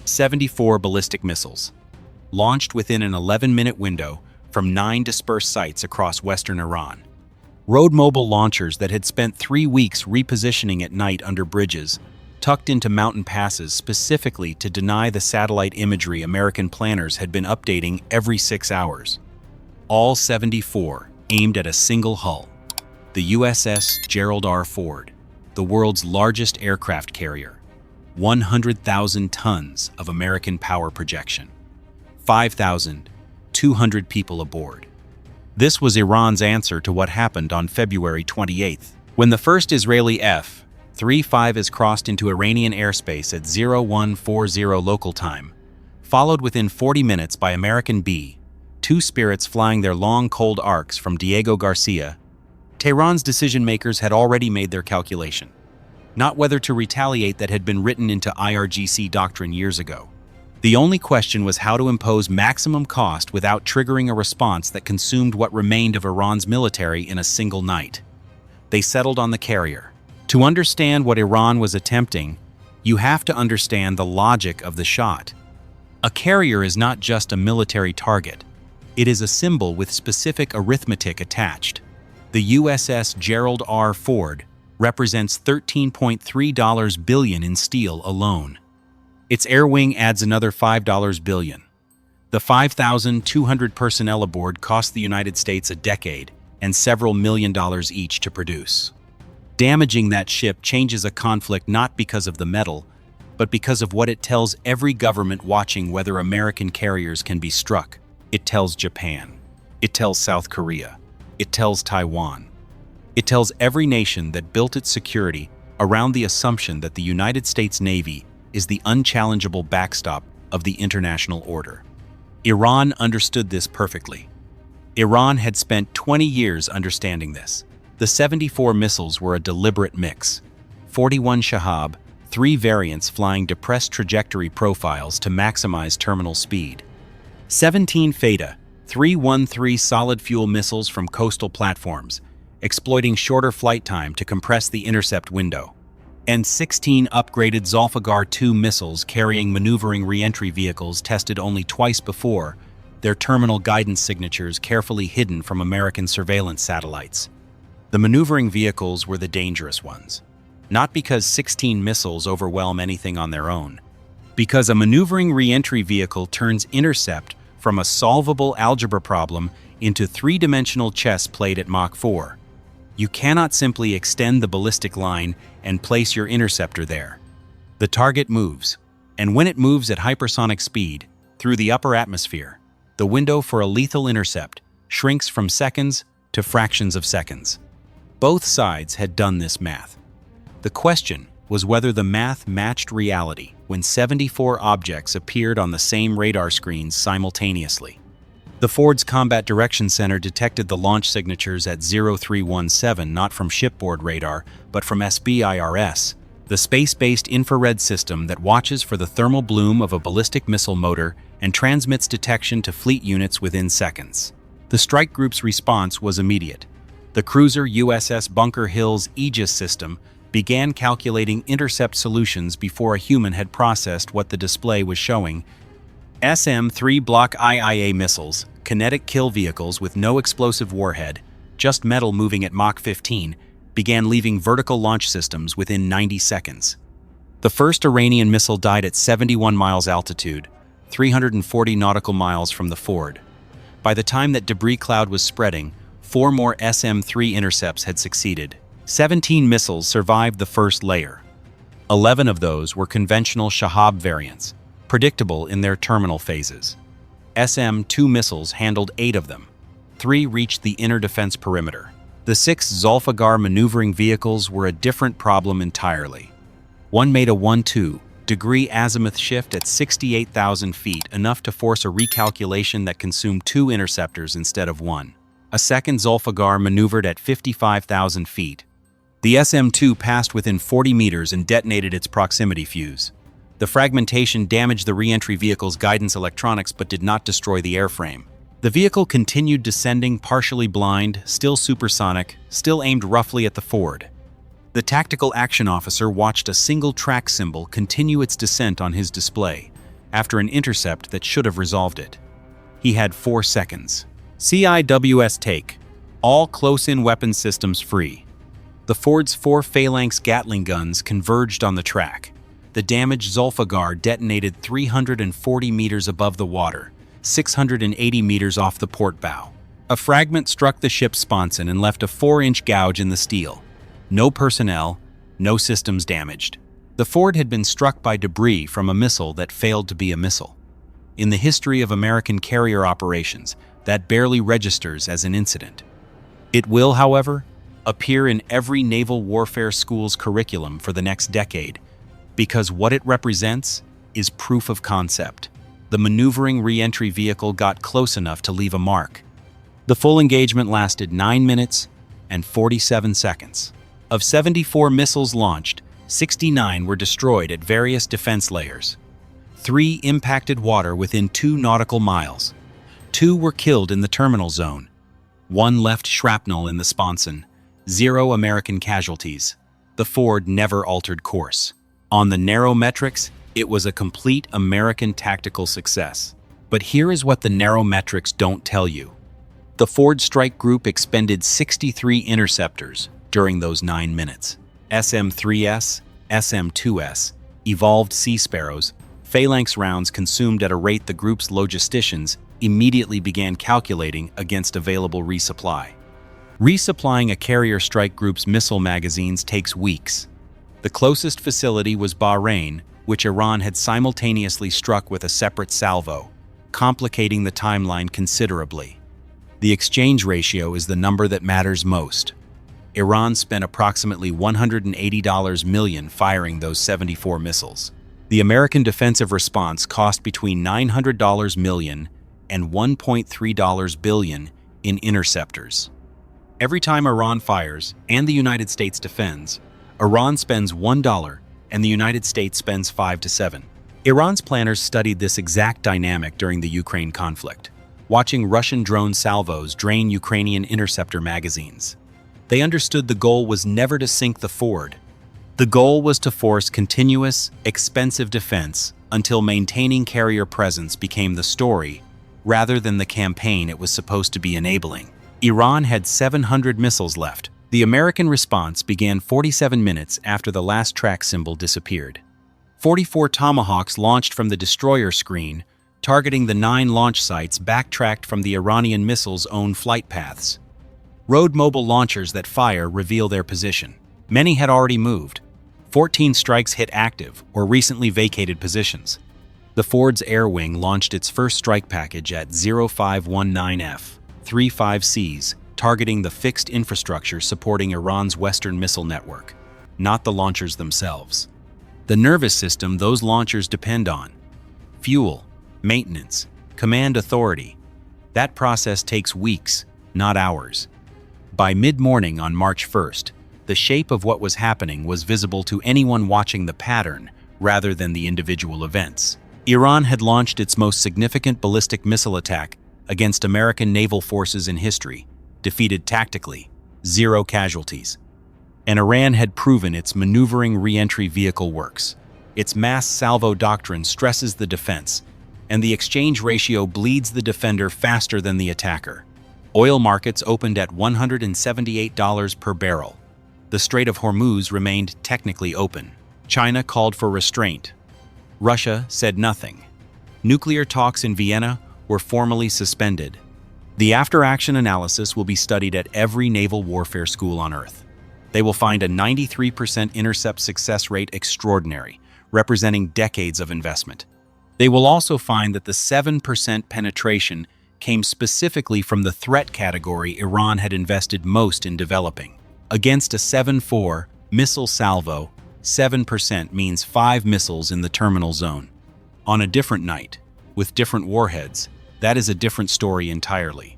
74 ballistic missiles, launched within an 11-minute window from 9 dispersed sites across western Iran. Road-mobile launchers that had spent 3 weeks repositioning at night under bridges, tucked into mountain passes specifically to deny the satellite imagery American planners had been updating every 6 hours. All 74 aimed at a single hull, the USS Gerald R. Ford, the world's largest aircraft carrier, 100,000 tons of American power projection, 5,200 people aboard. This was Iran's answer to what happened on February 28th, when the first Israeli F-35 is crossed into Iranian airspace at 0140 local time, followed within 40 minutes by American B-2 Spirits flying their long cold arcs from Diego Garcia. Tehran's decision-makers had already made their calculation, not whether to retaliate that had been written into IRGC doctrine years ago. The only question was how to impose maximum cost without triggering a response that consumed what remained of Iran's military in a single night. They settled on the carrier. To understand what Iran was attempting, you have to understand the logic of the shot. A carrier is not just a military target. It is a symbol with specific arithmetic attached. The USS Gerald R. Ford represents $13.3 billion in steel alone. Its air wing adds another $5 billion. The 5,200 personnel aboard cost the United States a decade and several $1 million each to produce. Damaging that ship changes a conflict not because of the metal, but because of what it tells every government watching whether American carriers can be struck. It tells Japan. It tells South Korea. It tells Taiwan. It tells every nation that built its security around the assumption that the United States Navy is the unchallengeable backstop of the international order. Iran understood this perfectly. Iran had spent 20 years understanding this. The 74 missiles were a deliberate mix. 41 Shahab, 3 variants flying depressed trajectory profiles to maximize terminal speed. 17 Feta, 313 solid-fuel missiles from coastal platforms, exploiting shorter flight time to compress the intercept window. And 16 upgraded Zolfaghar-II missiles carrying maneuvering reentry vehicles tested only twice before, their terminal guidance signatures carefully hidden from American surveillance satellites. The maneuvering vehicles were the dangerous ones, not because 16 missiles overwhelm anything on their own, because a maneuvering reentry vehicle turns intercept from a solvable algebra problem into 3-dimensional chess played at Mach 4. You cannot simply extend the ballistic line and place your interceptor there. The target moves, and when it moves at hypersonic speed through the upper atmosphere, the window for a lethal intercept shrinks from seconds to fractions of seconds. Both sides had done this math. The question was whether the math matched reality when 74 objects appeared on the same radar screens simultaneously. The Ford's Combat Direction Center detected the launch signatures at 0317 not from shipboard radar, but from SBIRS, the space-based infrared system that watches for the thermal bloom of a ballistic missile motor and transmits detection to fleet units within seconds. The strike group's response was immediate. The cruiser USS Bunker Hill's Aegis system began calculating intercept solutions before a human had processed what the display was showing. SM-3 Block IIA missiles, kinetic kill vehicles with no explosive warhead, just metal moving at Mach 15, began leaving vertical launch systems within 90 seconds. The first Iranian missile died at 71 miles altitude, 340 nautical miles from the Ford. By the time that debris cloud was spreading, 4 more SM-3 intercepts had succeeded. 17 missiles survived the first layer. 11 of those were conventional Shahab variants, predictable in their terminal phases. SM-2 missiles handled 8 of them. 3 reached the inner defense perimeter. The 6 Zolfaghar maneuvering vehicles were a different problem entirely. One made a 1-2-degree azimuth shift at 68,000 feet, enough to force a recalculation that consumed 2 interceptors instead of 1. A second Zolfaghar maneuvered at 55,000 feet. The SM-2 passed within 40 meters and detonated its proximity fuse. The fragmentation damaged the reentry vehicle's guidance electronics but did not destroy the airframe. The vehicle continued descending, partially blind, still supersonic, still aimed roughly at the Ford. The tactical action officer watched a single track symbol continue its descent on his display, after an intercept that should have resolved it. He had 4 seconds. CIWS take. All close-in weapon systems free. The Ford's 4 phalanx Gatling guns converged on the track. The damaged Zolfaghar detonated 340 meters above the water, 680 meters off the port bow. A fragment struck the ship's sponson and left a 4-inch gouge in the steel. No personnel, no systems damaged. The Ford had been struck by debris from a missile that failed to be a missile. In the history of American carrier operations, that barely registers as an incident. It will, however, appear in every naval warfare school's curriculum for the next decade, because what it represents is proof of concept. The maneuvering reentry vehicle got close enough to leave a mark. The full engagement lasted 9 minutes and 47 seconds. Of 74 missiles launched, 69 were destroyed at various defense layers. 3 impacted water within 2 nautical miles. 2 were killed in the terminal zone. 1 left shrapnel in the sponson. 0 American casualties. The Ford never altered course. On the narrow metrics, it was a complete American tactical success. But here is what the narrow metrics don't tell you. The Ford strike group expended 63 interceptors during those 9 minutes. SM-3S, SM-2S, evolved Sea Sparrows, phalanx rounds consumed at a rate the group's logisticians immediately began calculating against available resupply. Resupplying a carrier strike group's missile magazines takes weeks. The closest facility was Bahrain, which Iran had simultaneously struck with a separate salvo, complicating the timeline considerably. The exchange ratio is the number that matters most. Iran spent approximately $180 million firing those 74 missiles. The American defensive response cost between $900 million and $1.3 billion in interceptors. Every time Iran fires and the United States defends, Iran spends $1 and the United States spends 5 to 7. Iran's planners studied this exact dynamic during the Ukraine conflict, watching Russian drone salvos drain Ukrainian interceptor magazines. They understood the goal was never to sink the Ford. The goal was to force continuous, expensive defense until maintaining carrier presence became the story, rather than the campaign it was supposed to be enabling. Iran had 700 missiles left. The American response began 47 minutes after the last track symbol disappeared. 44 Tomahawks launched from the destroyer screen, targeting the 9 launch sites backtracked from the Iranian missiles' own flight paths. Road mobile launchers that fire reveal their position. Many had already moved. 14 strikes hit active or recently vacated positions. The Ford's air wing launched its first strike package at 0519F, 35Cs, targeting the fixed infrastructure supporting Iran's Western missile network, not the launchers themselves. The nervous system those launchers depend on. Fuel, maintenance, command authority. That process takes weeks, not hours. By mid-morning on March 1st, the shape of what was happening was visible to anyone watching the pattern rather than the individual events. Iran had launched its most significant ballistic missile attack against American naval forces in history, defeated tactically, 0 casualties. And Iran had proven its maneuvering reentry vehicle works. Its mass salvo doctrine stresses the defense, and the exchange ratio bleeds the defender faster than the attacker. Oil markets opened at $178 per barrel. The Strait of Hormuz remained technically open. China called for restraint. Russia said nothing. Nuclear talks in Vienna were formally suspended. The after-action analysis will be studied at every naval warfare school on Earth. They will find a 93% intercept success rate extraordinary, representing decades of investment. They will also find that the 7% penetration came specifically from the threat category Iran had invested most in developing. Against a 7-4 missile salvo, 7% means 5 missiles in the terminal zone. On a different night, with different warheads, that is a different story entirely.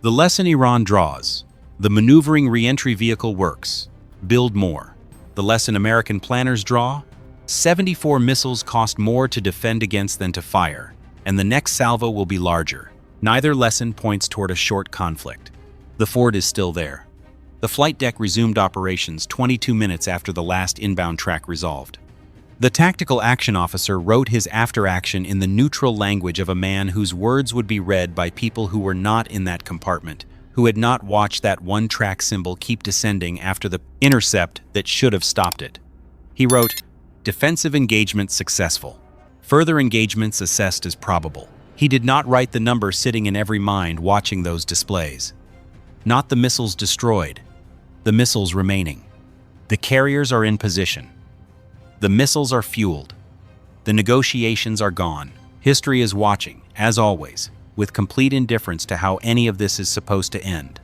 The lesson Iran draws: the maneuvering reentry vehicle works. Build more. The lesson American planners draw: 74 missiles cost more to defend against than to fire, and the next salvo will be larger. Neither lesson points toward a short conflict. The Ford is still there. The flight deck resumed operations 22 minutes after the last inbound track resolved. The tactical action officer wrote his after-action in the neutral language of a man whose words would be read by people who were not in that compartment, who had not watched that one-track symbol keep descending after the intercept that should have stopped it. He wrote, "Defensive engagement successful. Further engagements assessed as probable." He did not write the number sitting in every mind watching those displays. Not the missiles destroyed, the missiles remaining. The carriers are in position. The missiles are fueled. The negotiations are gone. History is watching, as always, with complete indifference to how any of this is supposed to end.